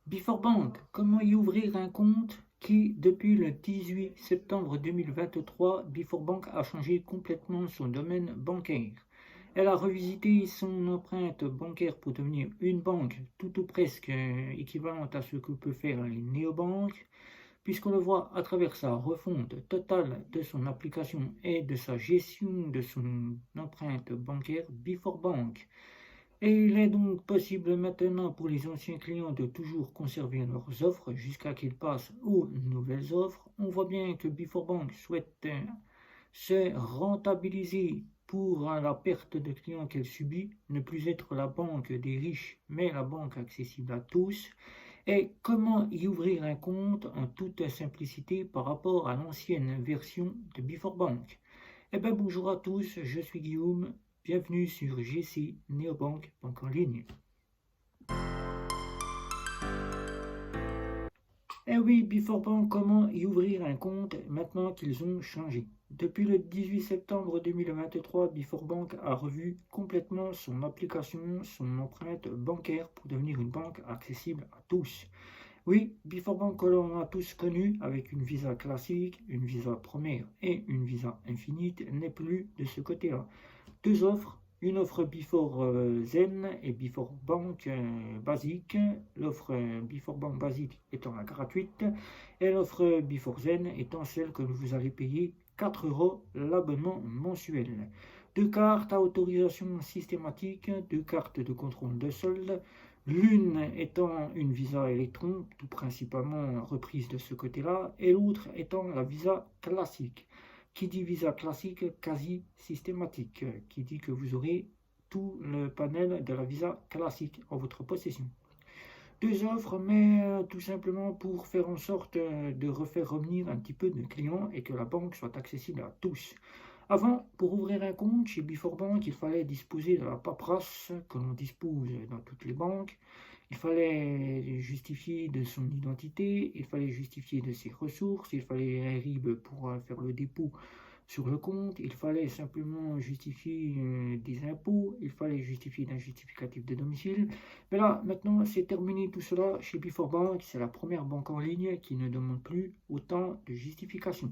Before Bank, comment y ouvrir un compte qui, depuis le 18 septembre 2023, Before Bank a changé complètement son domaine bancaire. Elle a revisité son empreinte bancaire pour devenir une banque tout ou presque équivalente à ce que peut faire les néobanques, puisqu'on le voit à travers sa refonte totale de son application et de sa gestion de son empreinte bancaire Before Bank. Et il est donc possible maintenant pour les anciens clients de toujours conserver leurs offres jusqu'à qu'ils passent aux nouvelles offres. On voit bien que Before Bank souhaite se rentabiliser pour la perte de clients qu'elle subit, ne plus être la banque des riches, mais la banque accessible à tous. Et comment y ouvrir un compte en toute simplicité par rapport à l'ancienne version de Before Bank. Eh bien bonjour à tous, je suis Guillaume, bienvenue sur GC Neobank, banque en ligne. Eh oui, Before Bank, comment y ouvrir un compte maintenant qu'ils ont changé? Depuis le 18 septembre 2023, Before Bank a revu complètement son application, son empreinte bancaire pour devenir une banque accessible à tous. Oui, Before Bank que l'on a tous connu avec une Visa classique, une Visa première et une Visa infinite n'est plus de ce côté-là. Deux offres, une offre Before Zen et Before Bank basique, l'offre Before Bank basique étant la gratuite et l'offre Before Zen étant celle que vous allez payer 4 euros l'abonnement mensuel. Deux cartes à autorisation systématique, deux cartes de contrôle de solde, l'une étant une Visa Electron, tout principalement reprise de ce côté-là, et l'autre étant la Visa classique. Qui dit Visa classique, quasi systématique, qui dit que vous aurez tout le panel de la Visa classique en votre possession. Deux offres, mais tout simplement pour faire en sorte de refaire revenir un petit peu de clients et que la banque soit accessible à tous. Avant, pour ouvrir un compte chez Before Bank, il fallait disposer de la paperasse que l'on dispose dans toutes les banques. Il fallait justifier de son identité, il fallait justifier de ses ressources, il fallait un RIB pour faire le dépôt sur le compte, il fallait simplement justifier des impôts, il fallait justifier d'un justificatif de domicile. Mais là, maintenant, c'est terminé tout cela chez Before Bank. C'est la première banque en ligne qui ne demande plus autant de justification.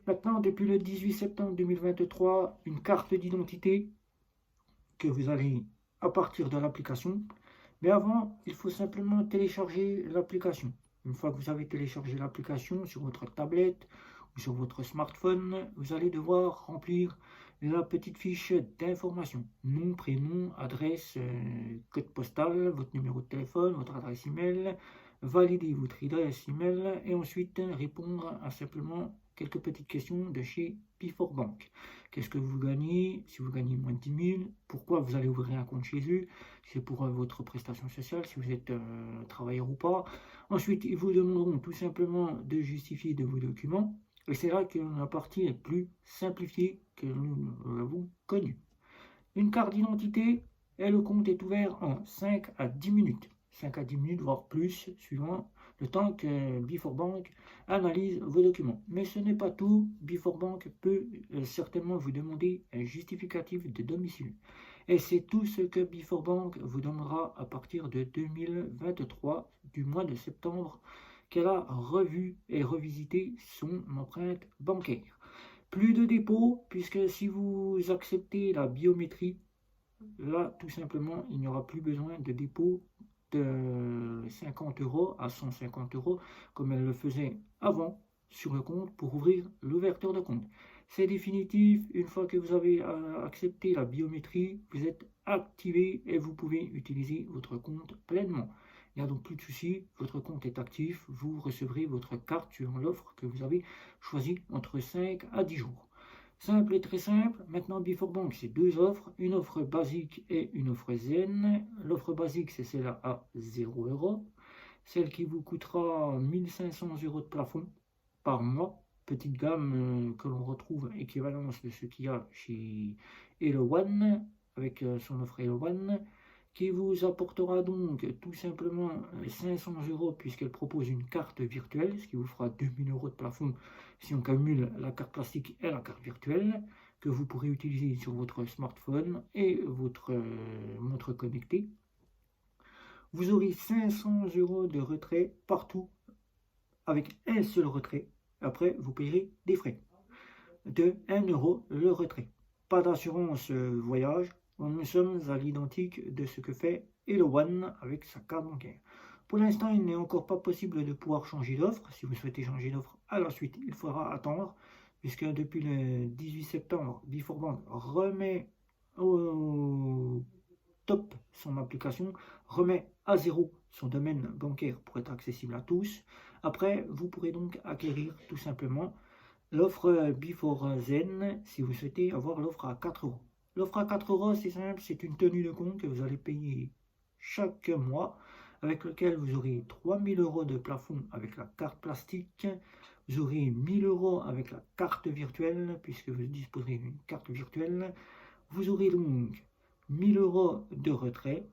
Maintenant, depuis le 18 septembre 2023, une carte d'identité que vous allez à partir de l'application. Mais avant, il faut simplement télécharger l'application. Une fois que vous avez téléchargé l'application sur votre tablette ou sur votre smartphone, vous allez devoir remplir la petite fiche d'information. Nom, prénom, adresse, code postal, votre numéro de téléphone, votre adresse email, valider votre adresse email et ensuite répondre à simplement quelques petites questions de chez Before Bank. Qu'est-ce que vous gagnez? Si vous gagnez moins de 10 000, pourquoi vous allez ouvrir un compte chez eux? C'est pour votre prestation sociale, si vous êtes travailleur ou pas. Ensuite, ils vous demanderont tout simplement de justifier de vos documents. Et c'est là que la partie est plus simplifiée que nous l'avons connue. Une carte d'identité et le compte est ouvert en 5 à 10 minutes. 5 à 10 minutes, voire plus, suivant le temps que Before Bank analyse vos documents. Mais ce n'est pas tout. Before Bank peut certainement vous demander un justificatif de domicile. Et c'est tout ce que Before Bank vous donnera à partir de 2023, du mois de septembre, qu'elle a revu et revisité son empreinte bancaire. Plus de dépôt, puisque si vous acceptez la biométrie, là, tout simplement, il n'y aura plus besoin de dépôt de 50 euros à 150 euros, comme elle le faisait avant sur le compte pour ouvrir l'ouverture de compte. C'est définitif, une fois que vous avez accepté la biométrie, vous êtes activé et vous pouvez utiliser votre compte pleinement. Il n'y a donc plus de soucis, votre compte est actif, vous recevrez votre carte suivant l'offre que vous avez choisie entre 5 à 10 jours. Simple et très simple. Maintenant, Before Bank, c'est deux offres. Une offre basique et une offre zen. L'offre basique, c'est celle à 0 euros. Celle qui vous coûtera 1500 euros de plafond par mois. Petite gamme que l'on retrouve équivalence de ce qu'il y a chez Hello One, avec son offre Hello One, qui vous apportera donc tout simplement 500 euros puisqu'elle propose une carte virtuelle, ce qui vous fera 2000 euros de plafond si on cumule la carte plastique et la carte virtuelle, que vous pourrez utiliser sur votre smartphone et votre montre connectée. Vous aurez 500 € de retrait partout avec un seul retrait. Après, vous payerez des frais de 1 € le retrait. Pas d'assurance voyage. Nous sommes à l'identique de ce que fait Hello One avec sa carte bancaire. Pour l'instant, il n'est encore pas possible de pouvoir changer d'offre. Si vous souhaitez changer d'offre à la suite, il faudra attendre, puisque depuis le 18 septembre, Beforbank remet au top son application, remet à zéro son domaine bancaire pour être accessible à tous. Après, vous pourrez donc acquérir tout simplement l'offre Before Zen si vous souhaitez avoir l'offre à 4 €. L'offre à 4 €, c'est simple, c'est une tenue de compte que vous allez payer chaque mois, avec lequel vous aurez 3000 € de plafond avec la carte plastique, vous aurez 1000 € avec la carte virtuelle, puisque vous disposerez d'une carte virtuelle, vous aurez donc 1000 € de retrait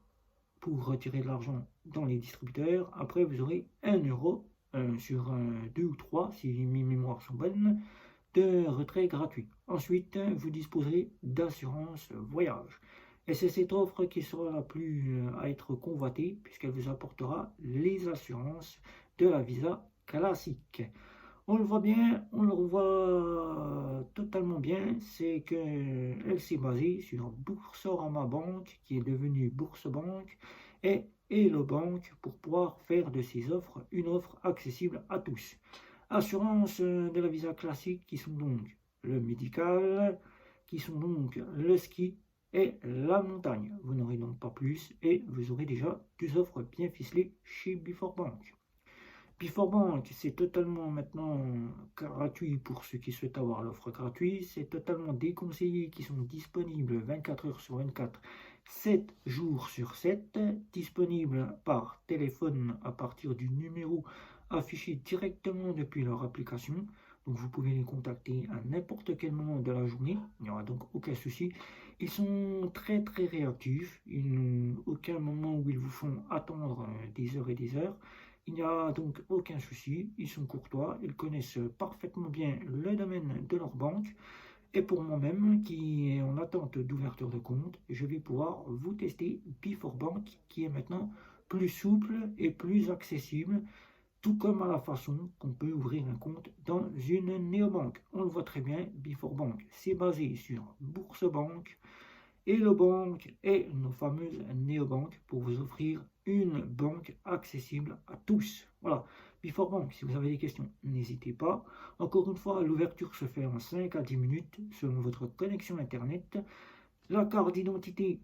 pour retirer de l'argent dans les distributeurs. Après, vous aurez 1 € sur 2 ou 3, si mes mémoires sont bonnes, de retrait gratuit. Ensuite, vous disposerez d'assurance voyage. Et c'est cette offre qui sera la plus à être convoitée, puisqu'elle vous apportera les assurances de la Visa classique. On le voit bien, on le voit totalement bien, c'est qu'elle s'est basée sur Boursorama Bank, qui est devenue Bourse-Bank, et Hello Bank pour pouvoir faire de ces offres une offre accessible à tous. Assurance de la Visa classique, qui sont donc le médical, qui sont donc le ski et la montagne. Vous n'aurez donc pas plus et vous aurez déjà deux offres bien ficelées chez Beforbank. Beforbank, c'est totalement maintenant gratuit pour ceux qui souhaitent avoir l'offre gratuite. C'est totalement déconseillé, qui sont disponibles 24 heures sur 24, 7 jours sur 7, disponibles par téléphone à partir du numéro affiché directement depuis leur application. Donc vous pouvez les contacter à n'importe quel moment de la journée, il n'y aura donc aucun souci. Ils sont très très réactifs, ils n'ont aucun moment où ils vous font attendre des heures et des heures. Il n'y a donc aucun souci, ils sont courtois, ils connaissent parfaitement bien le domaine de leur banque. Et pour moi-même, qui est en attente d'ouverture de compte, je vais pouvoir vous tester Beforbank, qui est maintenant plus souple et plus accessible, tout comme à la façon qu'on peut ouvrir un compte dans une néobanque. On le voit très bien, Beforbank, c'est basé sur Bourse-Bank, Hello Bank et nos fameuses néobanques pour vous offrir une banque accessible à tous. Voilà, Beforbank, si vous avez des questions, n'hésitez pas. Encore une fois, l'ouverture se fait en 5 à 10 minutes selon votre connexion Internet. La carte d'identité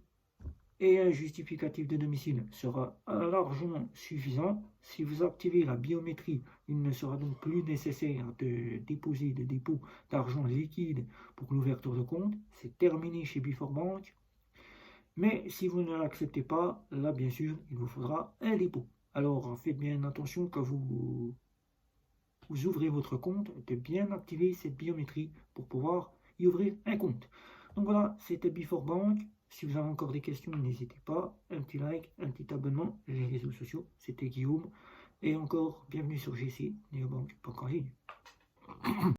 et un justificatif de domicile sera largement suffisant. Si vous activez la biométrie, il ne sera donc plus nécessaire de déposer de dépôt d'argent liquide pour l'ouverture de compte. C'est terminé chez Beforbank. Mais si vous ne l'acceptez pas, là bien sûr, il vous faudra un dépôt. Alors faites bien attention quand vous ouvrez votre compte, de bien activer cette biométrie pour pouvoir y ouvrir un compte. Donc voilà, c'était Beforbank. Si vous avez encore des questions, n'hésitez pas. Un petit like, un petit abonnement. Les réseaux sociaux, c'était Guillaume. Et encore, bienvenue sur GC, Néobank, pas en ligne.